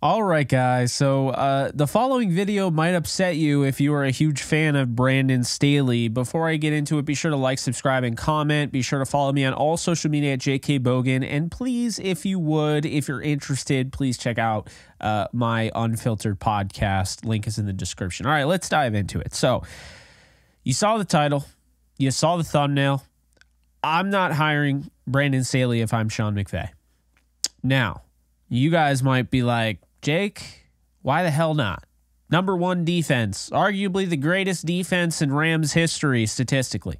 All right, guys. So the following video might upset you if you are a huge fan of Brandon Staley. Before I get into it, be sure to like, subscribe, and comment. Be sure to follow me on all social media at JKBogan. And please, if you would, if you're interested, please check out my unfiltered podcast. Link is in the description. All right, let's dive into it. So you saw the title. You saw the thumbnail. I'm not hiring Brandon Staley if I'm Sean McVay. Now, you guys might be like, Jake, why the hell not? Number one defense, arguably the greatest defense in Rams history statistically.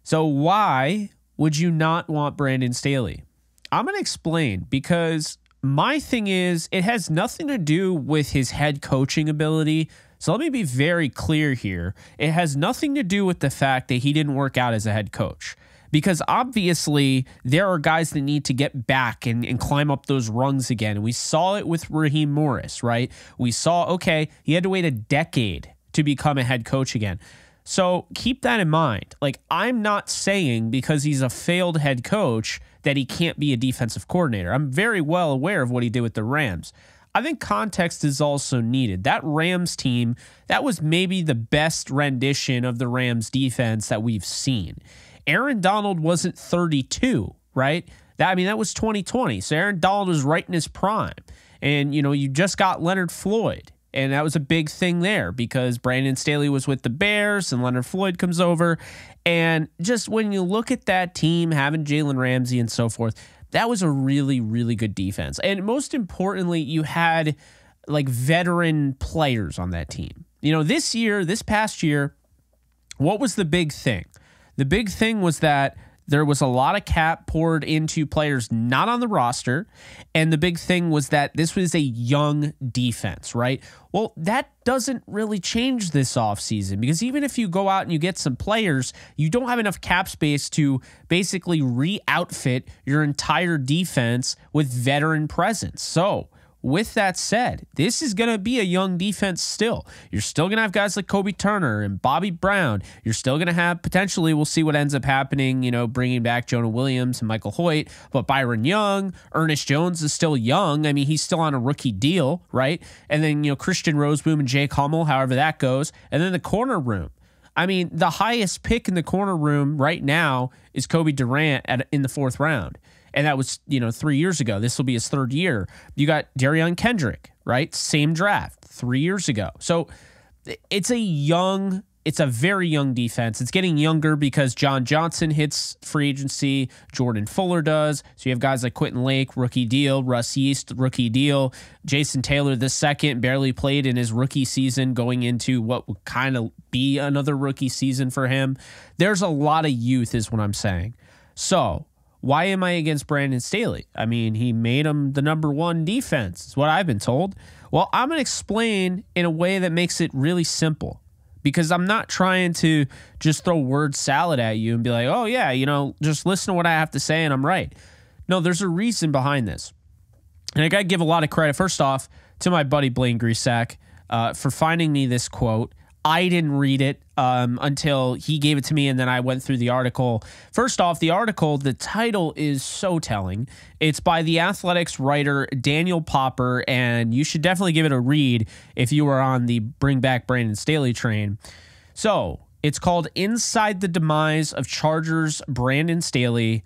So why would you not want Brandon Staley? I'm going to explain, because my thing is, it has nothing to do with his head coaching ability. So let me be very clear here. It has nothing to do with the fact that he didn't work out as a head coach. Because obviously there are guys that need to get back and climb up those rungs again. And we saw it with Raheem Morris, right? We saw, okay, he had to wait a decade to become a head coach again. So keep that in mind. Like, I'm not saying because he's a failed head coach that he can't be a defensive coordinator. I'm very well aware of what he did with the Rams. I think context is also needed. That Rams team, that was maybe the best rendition of the Rams defense that we've seen. Aaron Donald wasn't 32, right? That was 2020. So Aaron Donald was right in his prime. And, you just got Leonard Floyd. And that was a big thing there because Brandon Staley was with the Bears and Leonard Floyd comes over. And just when you look at that team, having Jalen Ramsey and so forth, that was a really, really good defense. And most importantly, you had like veteran players on that team. This past year, what was the big thing? The big thing was that there was a lot of cap poured into players not on the roster. And the big thing was that this was a young defense, right? Well, that doesn't really change this offseason, because even if you go out and you get some players, you don't have enough cap space to basically re-outfit your entire defense with veteran presence. So with that said, this is going to be a young defense still. You're still going to have guys like Kobe Turner and Bobby Brown. You're still going to have, potentially, we'll see what ends up happening, bringing back Jonah Williams and Michael Hoyt. But Byron Young, Ernest Jones is still young. He's still on a rookie deal, right? And then, Christian Roseboom and Jake Hummel, however that goes. And then the corner room. The highest pick in the corner room right now is Kobe Durant in the 4th round. And that was, 3 years ago. This will be his 3rd year. You got Darion Kendrick, right? Same draft 3 years ago. So it's a very young defense. It's getting younger because John Johnson hits free agency. Jordan Fuller does. So you have guys like Quentin Lake, rookie deal. Russ Yeast, rookie deal. Jason Taylor, the second, barely played in his rookie season, going into what would kind of be another rookie season for him. There's a lot of youth is what I'm saying. So why am I against Brandon Staley? He made him the number one defense, is what I've been told. Well, I'm going to explain in a way that makes it really simple, because I'm not trying to just throw word salad at you and be like, oh, yeah, just listen to what I have to say and I'm right. No, there's a reason behind this. And I got to give a lot of credit, first off, to my buddy Blaine Grisack for finding me this quote. I didn't read it until he gave it to me, and then I went through the article. First off, the title is so telling. It's by The Athletic's writer Daniel Popper, and you should definitely give it a read if you are on the Bring Back Brandon Staley train. So it's called Inside the Demise of Chargers Brandon Staley,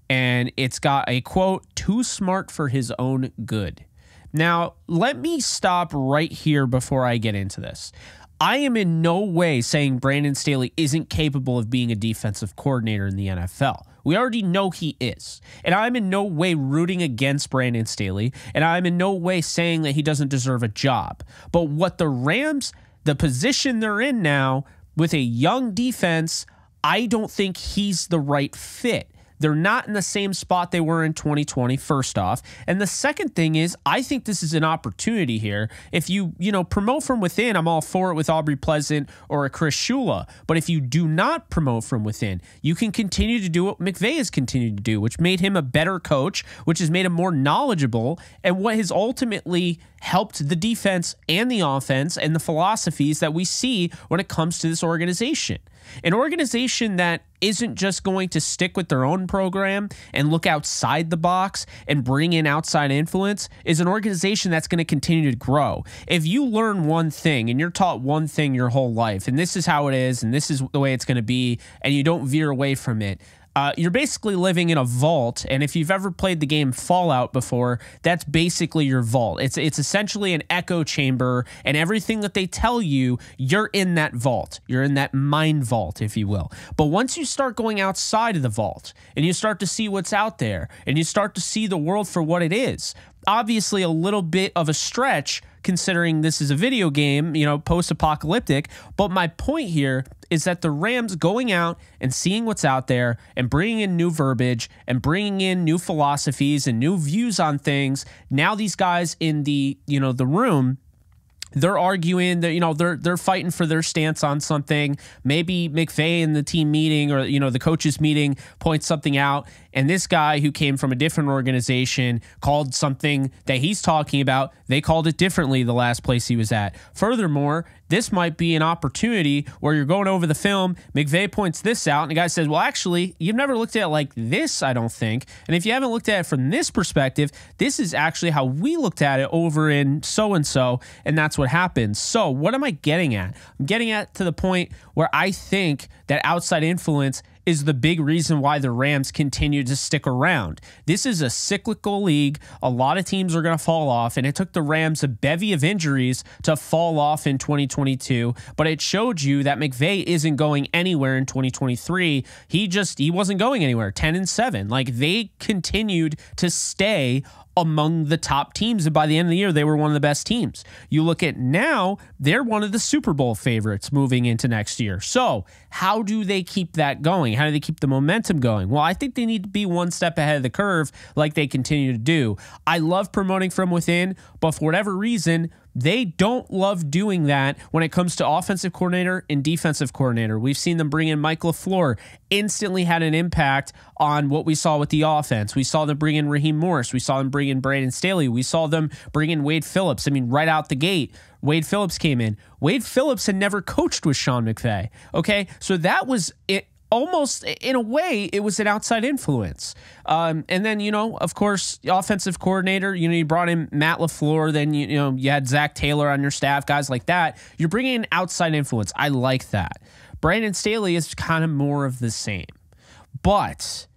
and it's got a quote, "Too smart for his own good." Now, let me stop right here before I get into this. I am in no way saying Brandon Staley isn't capable of being a defensive coordinator in the NFL. We already know he is. And I'm in no way rooting against Brandon Staley, and I'm in no way saying that he doesn't deserve a job. But what the Rams, the position they're in now with a young defense, I don't think he's the right fit. They're not in the same spot they were in 2020, first off. And the second thing is, I think this is an opportunity here. If you promote from within, I'm all for it with Aubrey Pleasant or a Chris Shula. But if you do not promote from within, you can continue to do what McVay has continued to do, which made him a better coach, which has made him more knowledgeable, and what has ultimately helped the defense and the offense and the philosophies that we see when it comes to this organization. An organization that isn't just going to stick with their own program and look outside the box and bring in outside influence is an organization that's going to continue to grow. If you learn one thing and you're taught one thing your whole life, and this is how it is, and this is the way it's going to be, and you don't veer away from it, you're basically living in a vault. And if you've ever played the game Fallout before, that's basically your vault. It's essentially an echo chamber, and everything that they tell you, you're in that vault. You're in that mind vault, if you will. But once you start going outside of the vault and you start to see what's out there and you start to see the world for what it is, obviously a little bit of a stretch considering this is a video game, post-apocalyptic. But my point here is that the Rams going out and seeing what's out there and bringing in new verbiage and bringing in new philosophies and new views on things. Now these guys in the room, they're arguing that, they're fighting for their stance on something. Maybe McVay in the team meeting or, the coaches meeting points something out. And this guy who came from a different organization called something that he's talking about, they called it differently the last place he was at. Furthermore, this might be an opportunity where you're going over the film, McVay points this out, and the guy says, well, actually, you've never looked at it like this, I don't think. And if you haven't looked at it from this perspective, this is actually how we looked at it over in so-and-so, and that's what happens. So what am I getting at? I'm getting at to the point where I think that outside influence is the big reason why the Rams continue to stick around. This is a cyclical league. A lot of teams are going to fall off, and it took the Rams a bevy of injuries to fall off in 2022, but it showed you that McVay isn't going anywhere in 2023. He wasn't going anywhere, 10-7. Like, they continued to stay among the top teams, and by the end of the year, they were one of the best teams. You look at now, they're one of the Super Bowl favorites moving into next year. So how do they keep that going? How do they keep the momentum going? Well, I think they need to be one step ahead of the curve like they continue to do. I love promoting from within, but for whatever reason, they don't love doing that when it comes to offensive coordinator and defensive coordinator. We've seen them bring in Mike LaFleur, instantly had an impact on what we saw with the offense. We saw them bring in Raheem Morris. We saw them bring in Brandon Staley. We saw them bring in Wade Phillips. I mean, right out the gate, Wade Phillips came in. Wade Phillips had never coached with Sean McVay. Okay, so that was it. Almost in a way, it was an outside influence. And then, of course, the offensive coordinator, you brought in Matt LaFleur, then, you had Zach Taylor on your staff, guys like that. You're bringing in outside influence. I like that. Brandon Staley is kind of more of the same. But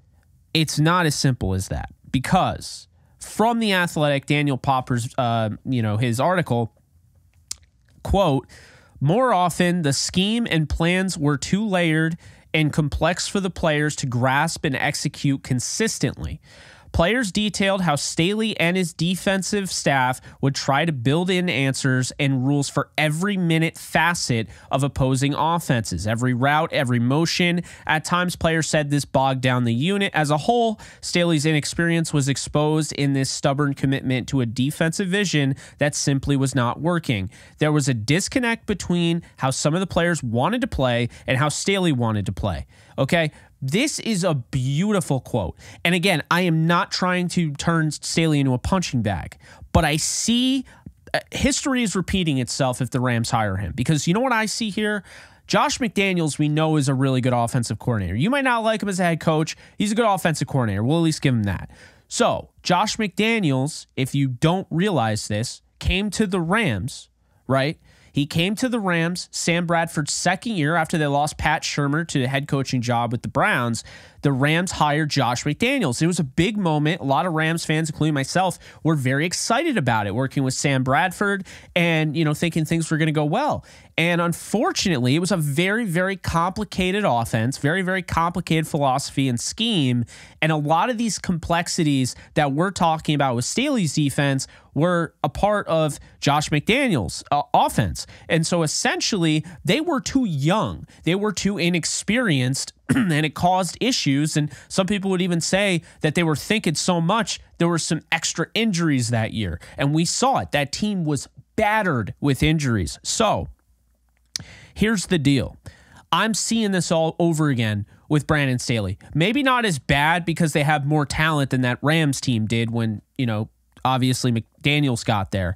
it's not as simple as that, because from The Athletic, Daniel Popper's, his article, quote, more often the scheme and plans were too layered and complex for the players to grasp and execute consistently. Players detailed how Staley and his defensive staff would try to build in answers and rules for every minute facet of opposing offenses, every route, every motion. At times, players said this bogged down the unit as a whole. Staley's inexperience was exposed in this stubborn commitment to a defensive vision that simply was not working. There was a disconnect between how some of the players wanted to play and how Staley wanted to play. Okay? This is a beautiful quote. And again, I am not trying to turn Staley into a punching bag, but I see history is repeating itself if the Rams hire him, because you know what I see here? Josh McDaniels, we know, is a really good offensive coordinator. You might not like him as a head coach. He's a good offensive coordinator. We'll at least give him that. So Josh McDaniels, if you don't realize this, came to the Rams, right? He came to the Rams, Sam Bradford's second year after they lost Pat Shurmur to the head coaching job with the Browns. The Rams hired Josh McDaniels. It was a big moment. A lot of Rams fans, including myself, were very excited about it, working with Sam Bradford and, thinking things were going to go well. And unfortunately, it was a very, very complicated offense, very, very complicated philosophy and scheme. And a lot of these complexities that we're talking about with Staley's defense were a part of Josh McDaniels' offense. And so essentially, they were too young. They were too inexperienced, and it caused issues. And some people would even say that they were thinking so much, there were some extra injuries that year. And we saw it. That team was battered with injuries. So here's the deal. I'm seeing this all over again with Brandon Staley. Maybe not as bad because they have more talent than that Rams team did when, obviously McDaniels got there.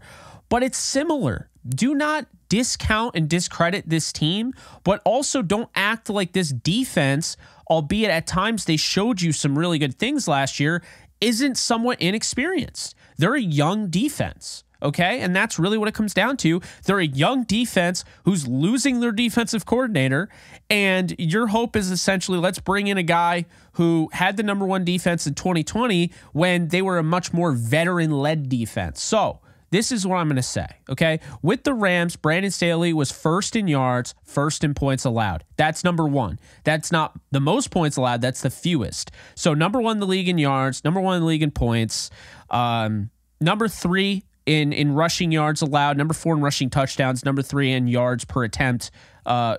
but it's similar. Do not discount and discredit this team, but also don't act like this defense, albeit at times they showed you some really good things last year, isn't somewhat inexperienced. They're a young defense, okay? And that's really what it comes down to. They're a young defense who's losing their defensive coordinator, and your hope is essentially, let's bring in a guy who had the number one defense in 2020 when they were a much more veteran-led defense. So this is what I'm going to say, okay? With the Rams, Brandon Staley was first in yards, first in points allowed. That's number one. That's not the most points allowed. That's the fewest. So number one in the league in yards, number one in the league in points, number three in rushing yards allowed, number four in rushing touchdowns, number three in yards per attempt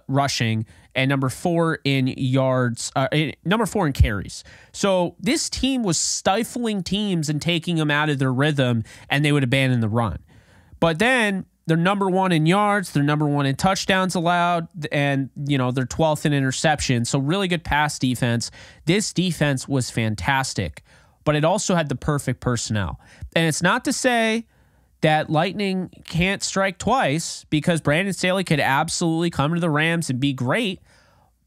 rushing, and number four in yards, number four in carries. So this team was stifling teams and taking them out of their rhythm, and they would abandon the run. But then they're number one in yards, they're number one in touchdowns allowed, and they're 12th in interceptions. So really good pass defense. This defense was fantastic, but it also had the perfect personnel. And it's not to say that lightning can't strike twice, because Brandon Staley could absolutely come to the Rams and be great.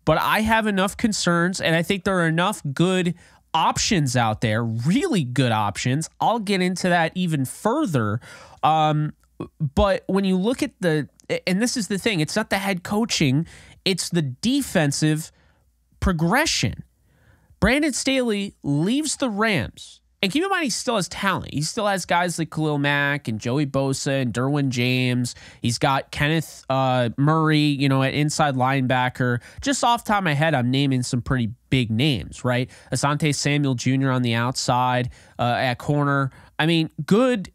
But I have enough concerns, and I think there are enough good options out there, really good options. I'll get into that even further. But when you look at and this is the thing, it's not the head coaching, it's the defensive progression. Brandon Staley leaves the Rams. And keep in mind, he still has talent. He still has guys like Khalil Mack and Joey Bosa and Derwin James. He's got Kenneth Murray, at inside linebacker. Just off the top of my head, I'm naming some pretty big names, right? Asante Samuel Jr. on the outside at corner. I mean, good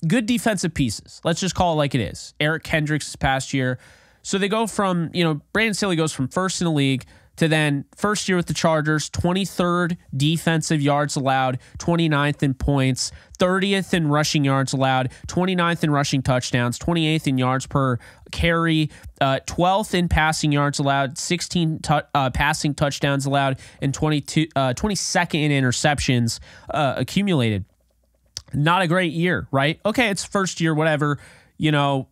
defensive pieces. Let's just call it like it is. Eric Kendricks this past year. So they go from, Brandon Staley goes from first in the league to then first year with the Chargers, 23rd defensive yards allowed, 29th in points, 30th in rushing yards allowed, 29th in rushing touchdowns, 28th in yards per carry, 12th in passing yards allowed, 16 passing touchdowns allowed, and 22nd in interceptions accumulated. Not a great year, right? Okay, it's first year, whatever.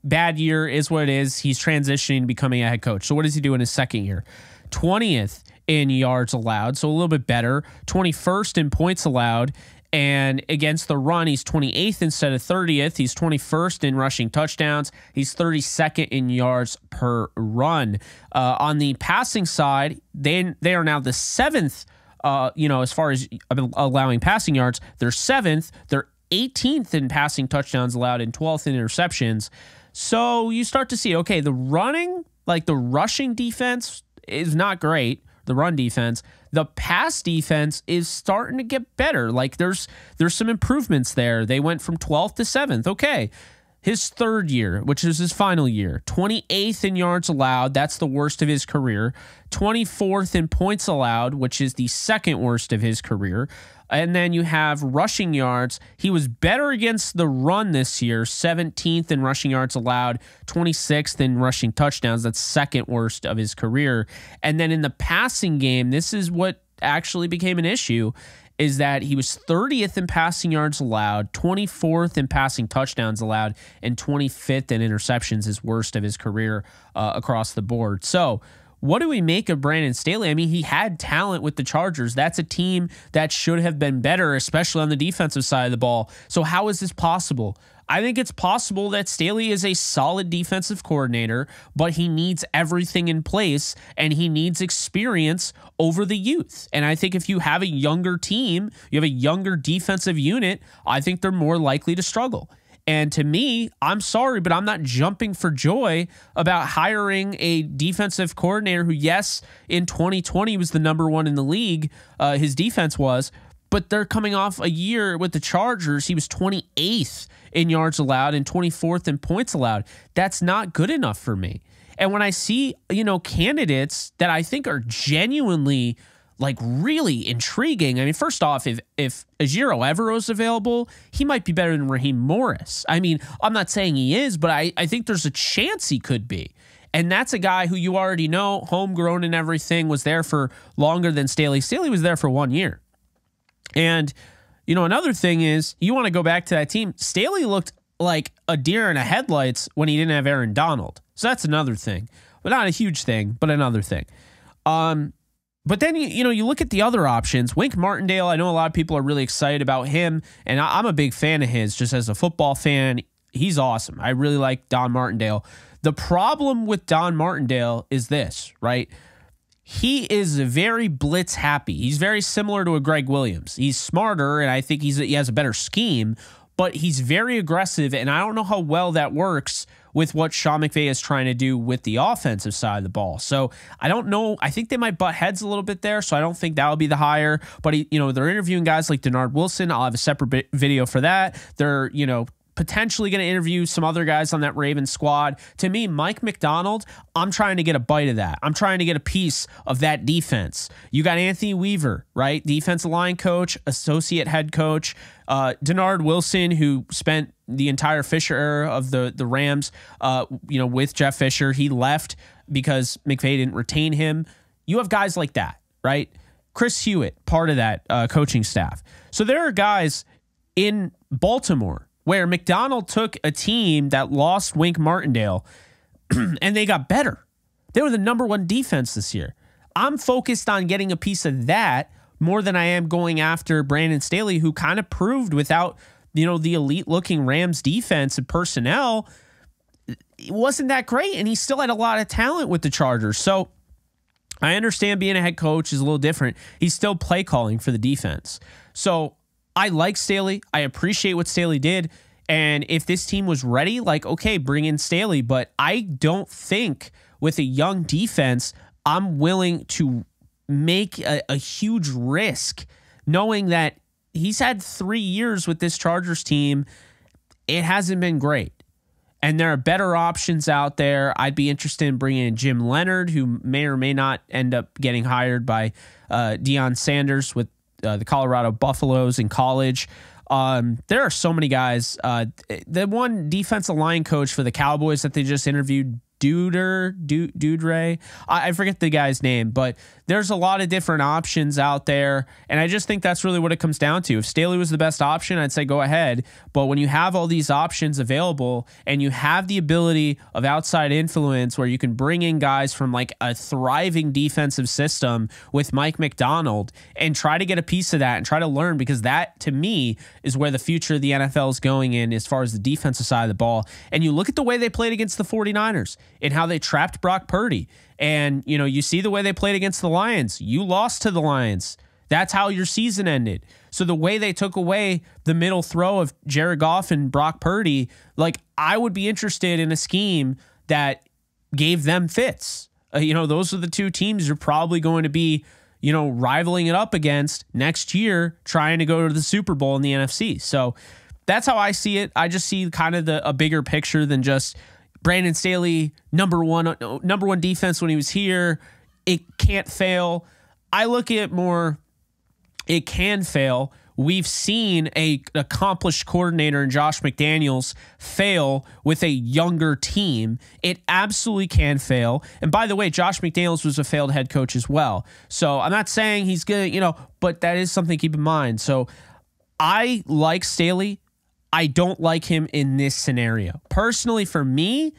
Bad year is what it is. He's transitioning to becoming a head coach. So what does he do in his second year? 20th in yards allowed, so a little bit better. 21st in points allowed, and against the run, he's 28th instead of 30th. He's 21st in rushing touchdowns. He's 32nd in yards per run. On the passing side, they are now the 7th, as far as allowing passing yards. They're 7th. They're 18th in passing touchdowns allowed and 12th in interceptions. So you start to see, okay, the rushing defense is not great, the run defense. The pass defense is starting to get better. There's some improvements there. They went from 12th to 7th. Okay. His third year, which is his final year, 28th in yards allowed. That's the worst of his career. 24th in points allowed, which is the second worst of his career. And then you have rushing yards. He was better against the run this year, 17th in rushing yards allowed, 26th in rushing touchdowns. That's second worst of his career. And then in the passing game, this is what actually became an issue, is that he was 30th in passing yards allowed, 24th in passing touchdowns allowed, and 25th in interceptions, his worst of his career across the board. So what do we make of Brandon Staley? I mean, he had talent with the Chargers. That's a team that should have been better, especially on the defensive side of the ball. So how is this possible? I think it's possible that Staley is a solid defensive coordinator, but he needs everything in place, and he needs experience over the youth. And I think if you have a younger team, you have a younger defensive unit, I think they're more likely to struggle. And to me, I'm sorry, but I'm not jumping for joy about hiring a defensive coordinator who, yes, in 2020 was the number one in the league. His defense was, but they're coming off a year with the Chargers. He was 28th in yards allowed and 24th in points allowed. That's not good enough for me. And when I see, candidates that I think are genuinely really intriguing. I mean, first off, if Ejiro Evero's available, he might be better than Raheem Morris. I mean, I'm not saying he is, but I think there's a chance he could be. And that's a guy who you already know, homegrown and everything, was there for longer than Staley. Staley was there for 1 year. And, another thing is, you want to go back to that team. Staley looked like a deer in the headlights when he didn't have Aaron Donald. So that's another thing, but not a huge thing, but another thing. But then, you look at the other options. Wink Martindale, I know a lot of people are really excited about him, and I'm a big fan of his just as a football fan. He's awesome. I really like Don Martindale. The problem with Don Martindale is this, right? He is very blitz happy. He's very similar to a Greg Williams. He's smarter, and I think he has a better scheme, but he's very aggressive, and I don't know how well that works with what Sean McVay is trying to do with the offensive side of the ball. So I don't know. I think they might butt heads a little bit there, so I don't think that'll be the hire. But, they're interviewing guys like Denard Wilson. I'll have a separate video for that. They're, potentially going to interview some other guys on that Ravens squad. To me, Mike Macdonald, I'm trying to get a bite of that. I'm trying to get a piece of that defense. You got Anthony Weaver, right? Defensive line coach, associate head coach. Denard Wilson, who spent the entire Fisher era of the Rams, with Jeff Fisher. He left because McVay didn't retain him. You have guys like that, right? Chris Hewitt, part of that coaching staff. So there are guys in Baltimore where McDonald took a team that lost Wink Martindale and they got better. They were the #1 defense this year. I'm focused on getting a piece of that more than I am going after Brandon Staley, who kind of proved without, the elite-looking Rams defense and personnel, it wasn't that great, and he still had a lot of talent with the Chargers. So I understand being a head coach is a little different. He's still play calling for the defense. So I like Staley. I appreciate what Staley did. And if this team was ready, okay, bring in Staley. But I don't think with a young defense, I'm willing to make a huge risk knowing that he's had 3 years with this Chargers team. It hasn't been great. And there are better options out there. I'd be interested in bringing in Jim Leonard, who may or may not end up getting hired by Deion Sanders with the Colorado Buffaloes in college. There are so many guys. The one defensive line coach for the Cowboys that they just interviewed, Dudray. I forget the guy's name, but there's a lot of different options out there. And I just think that's really what it comes down to. If Staley was the best option, I'd say go ahead. But when you have all these options available and you have the ability of outside influence where you can bring in guys from a thriving defensive system with Mike Macdonald and try to get a piece of that and try to learn, because that to me is where the future of the NFL is going in as far as the defensive side of the ball. And you look at the way they played against the 49ers and how they trapped Brock Purdy. And, you see the way they played against the Lions. You lost to the Lions. That's how your season ended. So the way they took away the middle throw of Jared Goff and Brock Purdy, I would be interested in a scheme that gave them fits. Those are the two teams you're probably going to be, rivaling it up against next year, trying to go to the Super Bowl in the NFC. So that's how I see it. I just see kind of a bigger picture than just Brandon Staley, number one defense when he was here. It can't fail. I look at more, it can fail. We've seen a accomplished coordinator in Josh McDaniels fail with a younger team. It absolutely can fail. And by the way, Josh McDaniels was a failed head coach as well. So I'm not saying he's good, but that is something to keep in mind. So I like Staley. I don't like him in this scenario. Personally, for me,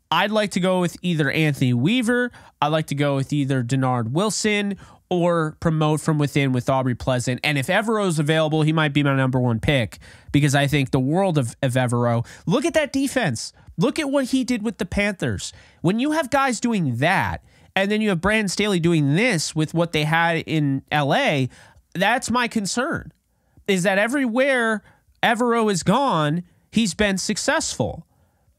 I'd like to go with either Anthony Weaver. I'd like to go with either Denard Wilson or promote from within with Aubrey Pleasant. And if Evero's available, he might be my #1 pick, because I think the world of Evero. Look at that defense. Look at what he did with the Panthers. When you have guys doing that, and then you have Brandon Staley doing this with what they had in LA, that's my concern, is that everywhere Evero is gone, he's been successful.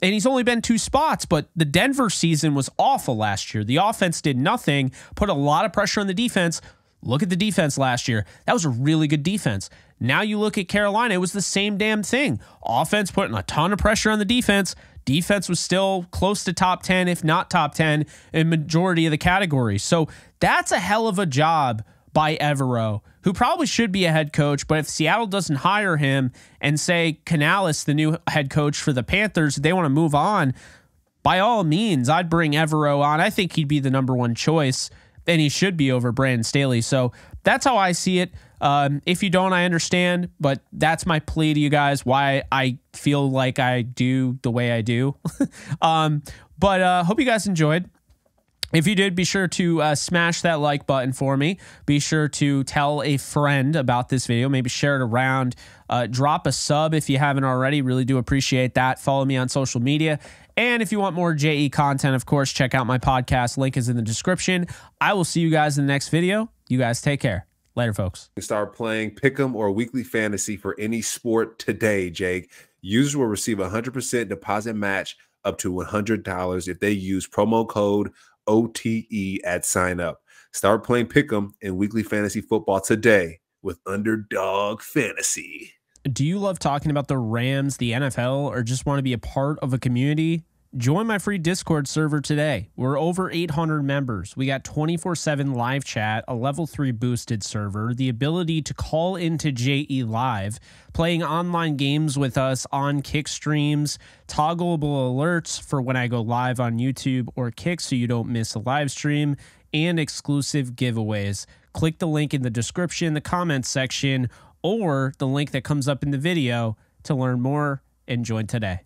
And he's only been 2 spots, but the Denver season was awful last year. The offense did nothing, put a lot of pressure on the defense. Look at the defense last year. That was a really good defense. Now you look at Carolina, it was the same damn thing. Offense putting a ton of pressure on the defense. Defense was still close to top 10, if not top 10, in majority of the categories. So that's a hell of a job by Evero, who probably should be a head coach. But if Seattle doesn't hire him and say Canales, the new head coach for the Panthers, they want to move on, by all means, I'd bring Evero on. I think he'd be the #1 choice, and he should be over Brandon Staley. So that's how I see it. If you don't, I understand, but that's my plea to you guys, why I feel like I do the way I do. But hope you guys enjoyed. If you did, be sure to smash that like button for me. Be sure to tell a friend about this video. Maybe share it around. Drop a sub if you haven't already. Really do appreciate that. Follow me on social media. And if you want more JE content, of course, check out my podcast. Link is in the description. I will see you guys in the next video. You guys take care. Later, folks. Start playing Pick'em or Weekly Fantasy for any sport today, Jake. Users will receive a 100% deposit match up to $100 if they use promo code OTE at sign up. Start playing Pick'em and Weekly Fantasy Football today with Underdog Fantasy. Do you love talking about the Rams, the NFL, or just want to be a part of a community? Join my free Discord server today. We're over 800 members. We got 24/7 live chat, a level 3 boosted server, the ability to call into JE Live, playing online games with us on Kick streams, toggleable alerts for when I go live on YouTube or Kick so you don't miss a live stream, and exclusive giveaways. Click the link in the description, the comments section, or the link that comes up in the video to learn more and join today.